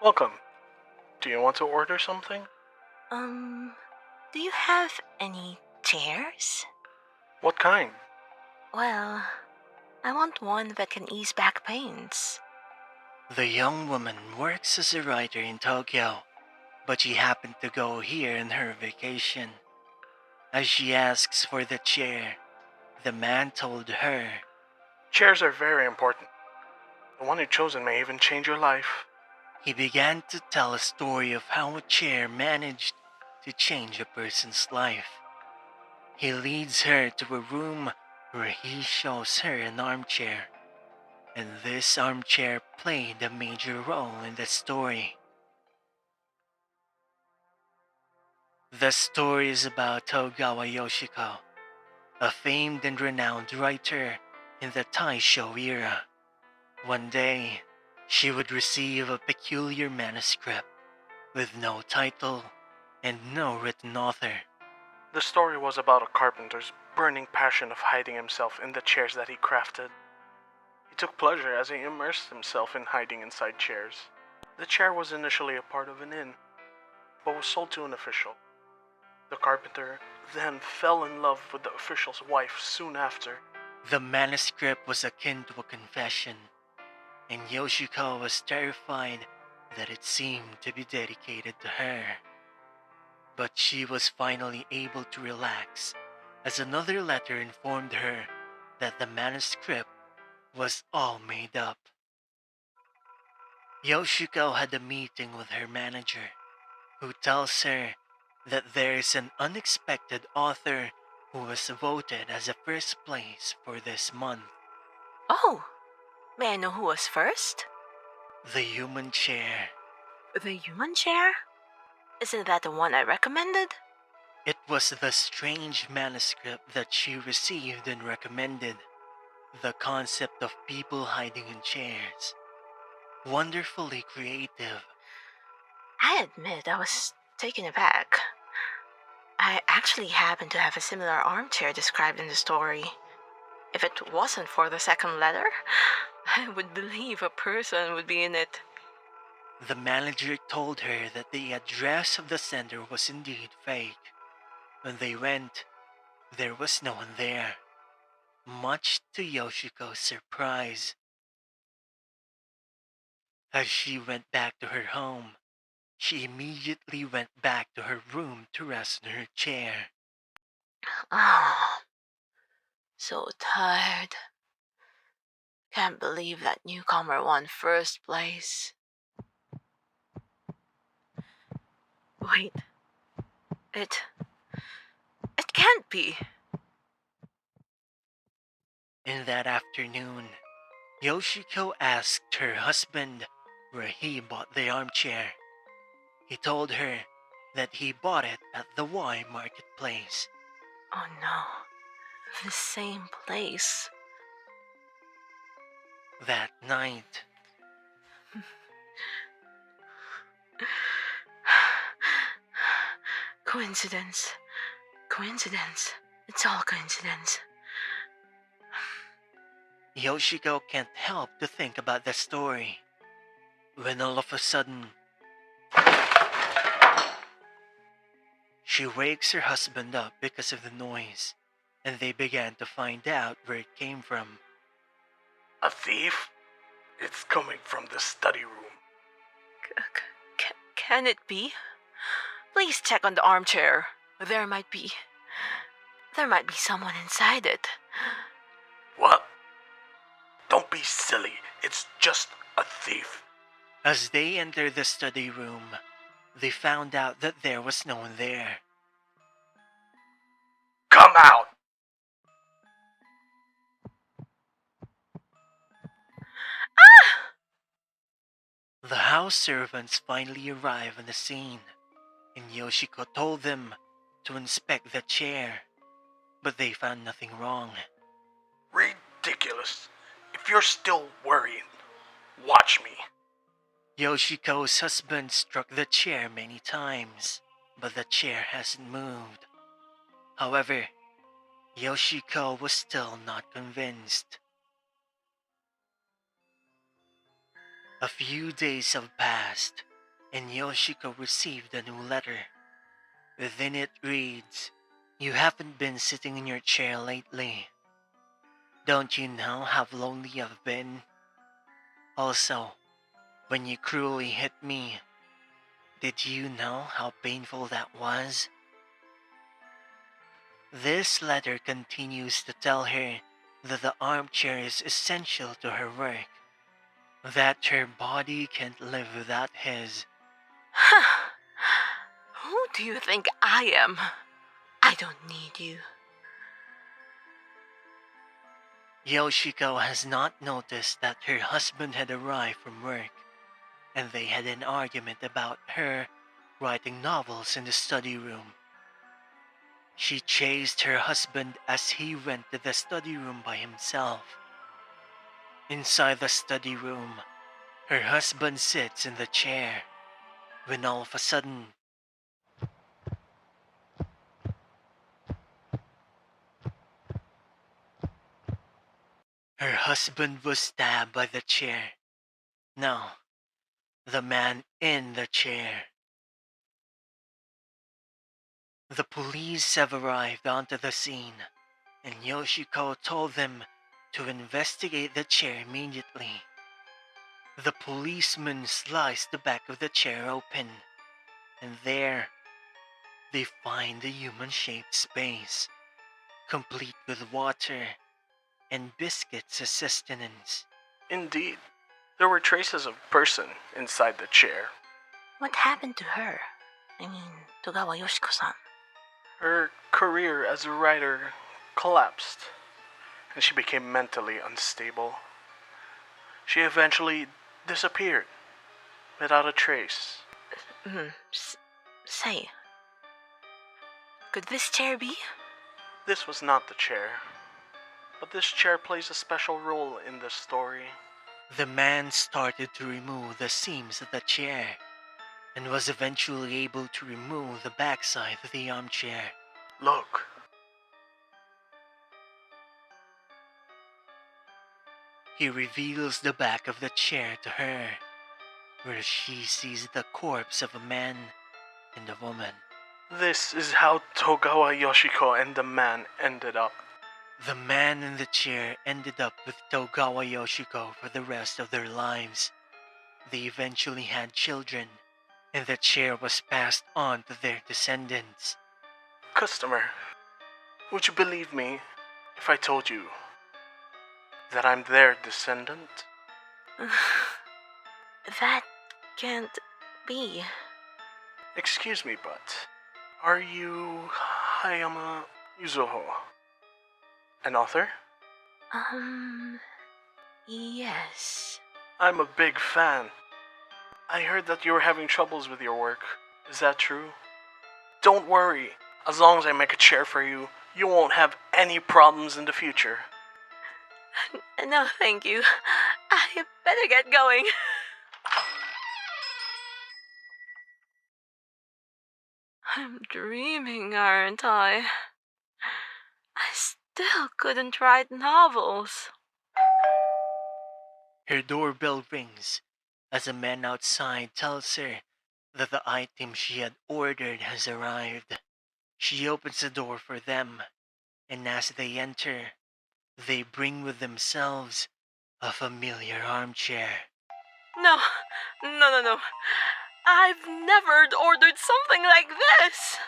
Welcome. Do you want to order something? Um, do you have any chairs? What kind? Well, I want one that can ease back pains. The young woman works as a writer in Tokyo, but she happened to go here on her vacation. As she asks for the chair, the man told her, Chairs are very important. The one you've chosen may even change your life. he began to tell a story of how a chair managed to change a person's life. He leads her to a room where he shows her an armchair, and this armchair played a major role in the story. The story is about Togawa Yoshiko, a famed and renowned writer in the Taisho era. One day, she would receive a peculiar manuscript with no title and no written author. The story was about a carpenter's burning passion of hiding himself in the chairs that he crafted. He took pleasure as he immersed himself in hiding inside chairs. The chair was initially a part of an inn, but was sold to an official. The carpenter then fell in love with the official's wife soon after. The manuscript was akin to a confession, and Yoshiko was terrified that it seemed to be dedicated to her. But she was finally able to relax, as another letter informed her that the manuscript was all made up. Yoshiko had a meeting with her manager, who tells her that there is an unexpected author who was voted as a first place for this month. Oh, may I know who was first? The Human Chair. The human chair? Isn't that the one I recommended? It was the strange manuscript that she received and recommended. The concept of people hiding in chairs. Wonderfully creative. I admit I was taken aback. I actually happen to have a similar armchair described in the story. If it wasn't for the second letter, I would believe a person would be in it. The manager told her that the address of the sender was indeed fake. When they went, there was no one there, much to Yoshiko's surprise. As she went back to her home, she immediately went back to her room to rest in her chair. Ah, so tired. Can't believe that newcomer won first place. Wait, it can't be. In that afternoon, Yoshiko asked her husband where he bought the armchair. He told her that he bought it at the Y marketplace. Oh no, the same place. That night, Coincidence. Coincidence. It's all coincidence. Yoshiko can't help to think about the story. When all of a sudden, she wakes her husband up because of the noise, and they began to find out where it came from. A thief? It's coming from the study room. Can it be? Please check on the armchair. There might be someone inside it. What? Don't be silly. It's just a thief. As they entered the study room, they found out that there was no one there. Come out! The house servants finally arrive on the scene, and Yoshiko told them to inspect the chair, but they found nothing wrong. Ridiculous. If you're still worried, watch me. Yoshiko's husband struck the chair many times, but the chair hasn't moved. However, Yoshiko was still not convinced. A few days have passed, and Yoshiko received a new letter. Within it reads, "You haven't been sitting in your chair lately. Don't you know how lonely I've been? Also, when you cruelly hit me, did you know how painful that was?" This letter continues to tell her that the armchair is essential to her work, that her body can't live without his. Who do you think I am? I don't need you. Yoshiko has not noticed that her husband had arrived from work, and they had an argument about her writing novels in the study room. She chased her husband as he went to the study room by himself. Inside the study room, her husband sits in the chair, when all of a sudden, her husband was stabbed by the chair. No, the man in the chair. The police have arrived onto the scene, and Yoshiko told them to investigate the chair immediately. The policemen sliced the back of the chair open, and there they find a human-shaped space, complete with water and biscuits as sustenance. Indeed, there were traces of person inside the chair. What happened to her? Togawa Yoshiko-san. Her career as a writer collapsed, and she became mentally unstable. She eventually disappeared without a trace. Say, could this chair be? This was not the chair, but this chair plays a special role in this story. The man started to remove the seams of the chair, and was eventually able to remove the backside of the armchair. Look. He reveals the back of the chair to her, where she sees the corpse of a man and a woman. This is how Togawa Yoshiko and the man ended up. The man in the chair ended up with Togawa Yoshiko for the rest of their lives. They eventually had children, and the chair was passed on to their descendants. Customer, would you believe me if I told you that I'm their descendant? That can't be. Excuse me, but are you Hayama Yuzuho, an author? Yes. I'm a big fan. I heard that you were having troubles with your work. Is that true? Don't worry. As long as I make a chair for you, you won't have any problems in the future. No, thank you. I better get going. I'm dreaming, aren't I? I still couldn't write novels. Her doorbell rings as a man outside tells her that the item she had ordered has arrived. She opens the door for them, and as they enter, they bring with themselves a familiar armchair. No. I've never ordered something like this.